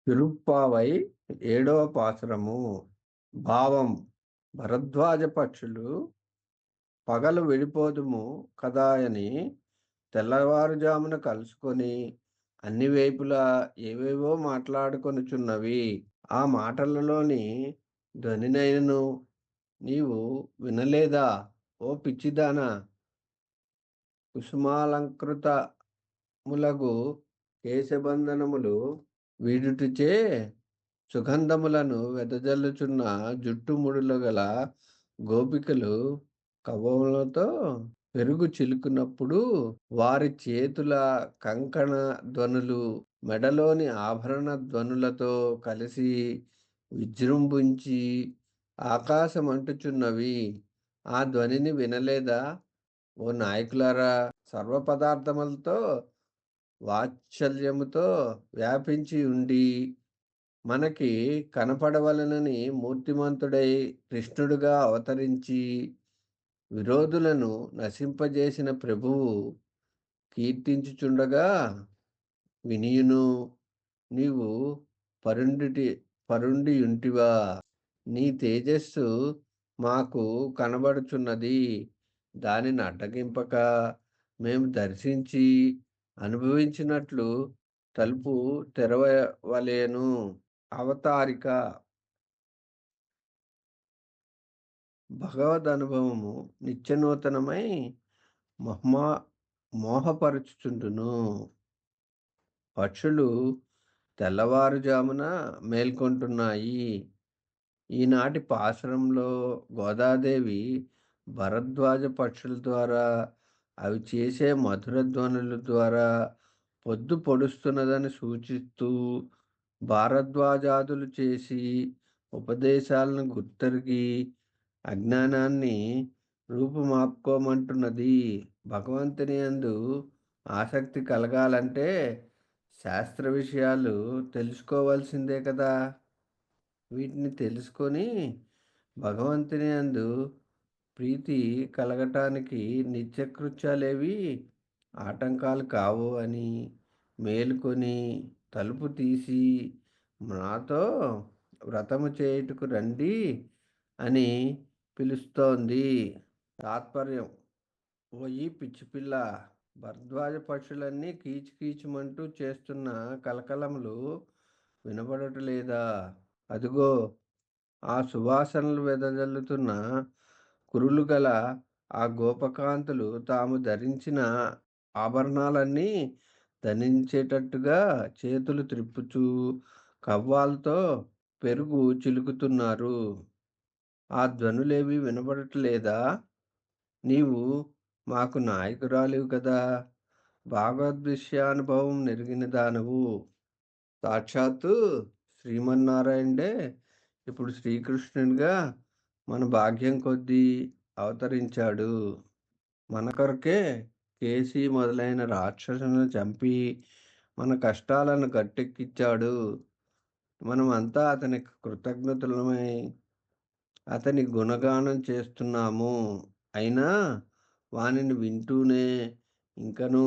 తిరుప్పావై ఏడవ పాసురము. భావం: భరద్వాజ పక్షులు పగలు విడిపోదుము కదాయని తెల్లవారుజామున కలుసుకొని అన్ని వైపులా ఏవేవో మాట్లాడుకొనుచున్నవి. ఆ మాటలలోని ధ్వనినైనను నీవు వినలేదా ఓ పిచ్చిదానా? కుసుమాలంకృత ములగు కేశబంధనములు వీడుటిచే సుగంధములను వెదజల్లుచున్న జుట్టుముడులు గల గోపికలు కవములతో పెరుగు చిలుకున్నప్పుడు వారి చేతుల కంకణ ధ్వనులు మెడలోని ఆభరణ ధ్వనులతో కలిసి విజృంభించి ఆకాశం అంటుచున్నవి. ఆ ధ్వనిని వినలేదా ఓ నాయకులారా? సర్వ పదార్థములతో వాత్సల్యముతో వ్యాపించి ఉండి మనకి కనపడవలనని మూర్తిమంతుడై కృష్ణుడుగా అవతరించి విరోధులను నశింపజేసిన ప్రభువు కీర్తించుచుండగా వినియును నీవు పరుండియుంటివా? నీ తేజస్సు మాకు కనబడుచున్నది. దానిని అడ్డగింపక మేము దర్శించి అనుభవించినట్లు తలుపు తెరవవలెను. అవతారిక: భగవదనుభవము నిత్యనూతనమై మోహపరుచుచుండును. పక్షులు తెల్లవారుజామున మేల్కొంటున్నాయి. ఈనాటి పాసురంలో గోదాదేవి భరద్వాజ పక్షుల ద్వారా అవి చేసే మధుర ధ్వనుల ద్వారా పొద్దు పొడుస్తున్నదని సూచిస్తూ భారద్వాజాదులు చేసి ఉపదేశాలను గుర్తెరిగి అజ్ఞానాన్ని రూపుమాపుకోమంటున్నది. భగవంతుని యందు ఆసక్తి కలగాలంటే శాస్త్ర విషయాలు తెలుసుకోవాల్సిందే కదా. వీటిని తెలుసుకొని భగవంతుని యందు ప్రీతి కలగటానికి నిత్యకృత్యాలేవి ఆటంకాలు కావు అని మేలుకొని తలుపు తీసి నాతో వ్రతము చేయుటకు రండి అని పిలుస్తోంది. తాత్పర్యం: ఓయి పిచ్చిపిల్ల, భరద్వాజ పక్షులన్నీ కీచుకీచుమంటూ చేస్తున్న కలకలములు వినబడటలేదా? అదుగో ఆ సువాసనలు వెదజల్లుతున్న కురులు గల ఆ గోపకాంతులు తాము ధరించిన ఆభరణాలన్నీ ధరించేటట్టుగా చేతులు త్రిప్పుచూ కవ్వాలతో పెరుగు చిలుకుతున్నారు. ఆ ధ్వనులేవి వినబడట్లేదా? నీవు మాకు నాయకురాలివి కదా, భాగవద్విషయానుభవం నెరిగిన దానవు. సాక్షాత్తు శ్రీమన్నారాయణుడే ఇప్పుడు శ్రీకృష్ణునిగా మన భాగ్యం కొద్దీ అవతరించాడు. మన కొరకే కేసి మొదలైన రాక్షసులను చంపి మన కష్టాలను గట్టెక్కించాడు. మనమంతా అతనికి కృతజ్ఞతలమై అతని గుణగానం చేస్తున్నాము. అయినా వానిని వింటూనే ఇంకనూ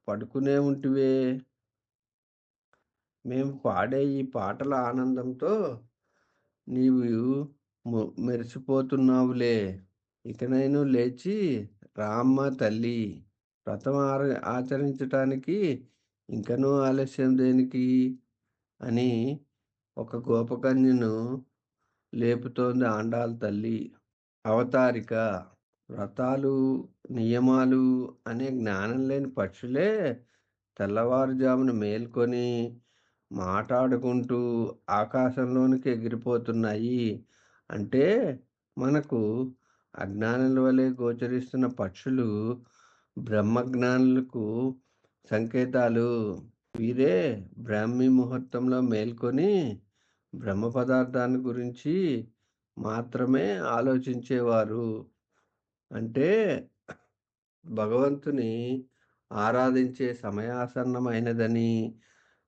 పడుకునే ఉంటివే. మేము పాడే ఈ పాటల ఆనందంతో నీవు మెరిసిపోతున్నావులే. ఇకనైనా లేచి రామ్మ తల్లి, వ్రతం ఆచరించటానికి ఇంకనూ ఆలస్యం దేనికి అని ఒక గోపకన్యను లేపుతోంది ఆండాళ్ళ తల్లి. అవతారిక: వ్రతాలు నియమాలు అనే జ్ఞానం లేని పక్షులే తెల్లవారుజామున మేల్కొని మాట్లాడుకుంటూ ఆకాశంలోనికి ఎగిరిపోతున్నాయి అంటే మనకు అజ్ఞానుల వలె గోచరిస్తున్న పక్షులు బ్రహ్మజ్ఞానులకు సంకేతాలు. వీరే బ్రాహ్మీ ముహూర్తంలో మేల్కొని బ్రహ్మ పదార్థాన్ని గురించి మాత్రమే ఆలోచించేవారు. అంటే భగవంతుని ఆరాధించే సమయాసన్నమైనదని,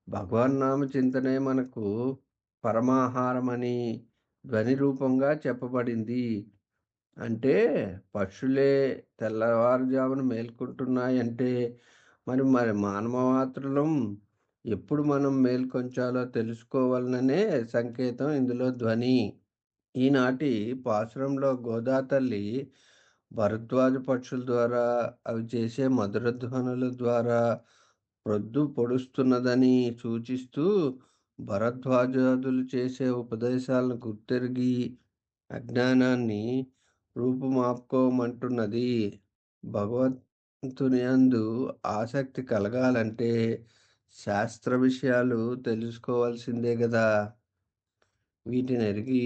భగవన్నామ చింతనే మనకు పరమాహారమని ధ్వని రూపంగా చెప్పబడింది. అంటే పక్షులే తెల్లవారుజామున మేల్కొంటున్నాయంటే మరి మానవ మాత్రులం ఎప్పుడు మనం మేల్కొంచాలో తెలుసుకోవాలననే సంకేతం ఇందులో ధ్వని. ఈనాటి పాసురంలో గోదాతల్లి భరద్వాజ పక్షుల ద్వారా అవి చేసే మధుర ధ్వనుల ద్వారా ప్రొద్దు పొడుస్తున్నదని సూచిస్తూ భరద్వాజాదులు చేసే ఉపదేశాలను గుర్తెరిగి అజ్ఞానాన్ని రూపుమాపుకోమంటున్నది. భగవంతుని యందు ఆసక్తి కలగాలంటే శాస్త్ర విషయాలు తెలుసుకోవాల్సిందే గదా! వీటినెరిగి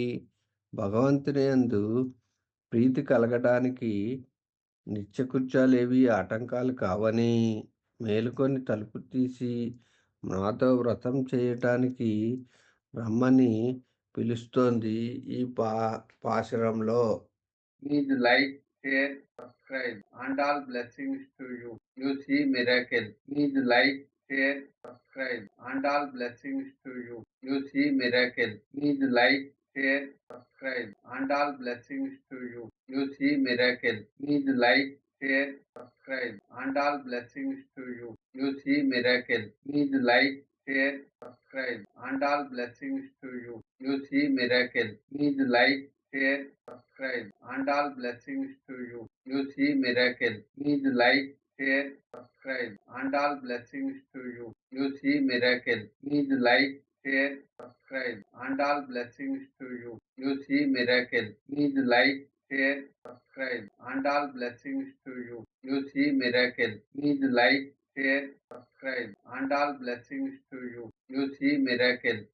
భగవంతుని యందు ప్రీతి కలగడానికి నిత్యకృత్యాలేవి ఆటంకాలు కావని, మేలుకొని తలుపు తీసి నాతో వ్రతం చేయటానికి రమ్మని పిలుస్తోంది ఈ పాశురంలో. Please like, share, subscribe, and all blessings to you. You see miracle. Please like, share, subscribe, and all blessings to you. You see miracle. Please like, share, subscribe, and all blessings to you. You see miracle. Please like, share, subscribe, and all blessings to you. You see miracle. Please like, share, subscribe, and all blessings to you. You see miracle. Please like, share, subscribe, and all blessings to you. You see miracle. Please like, share, subscribe, and all blessings to you. You see miracle. Please like, share, subscribe, and all blessings to you. You see miracle. Please like, share, subscribe, and all blessings to you. You see miracle. Please like, share, subscribe, and all blessings to you. You see miracle.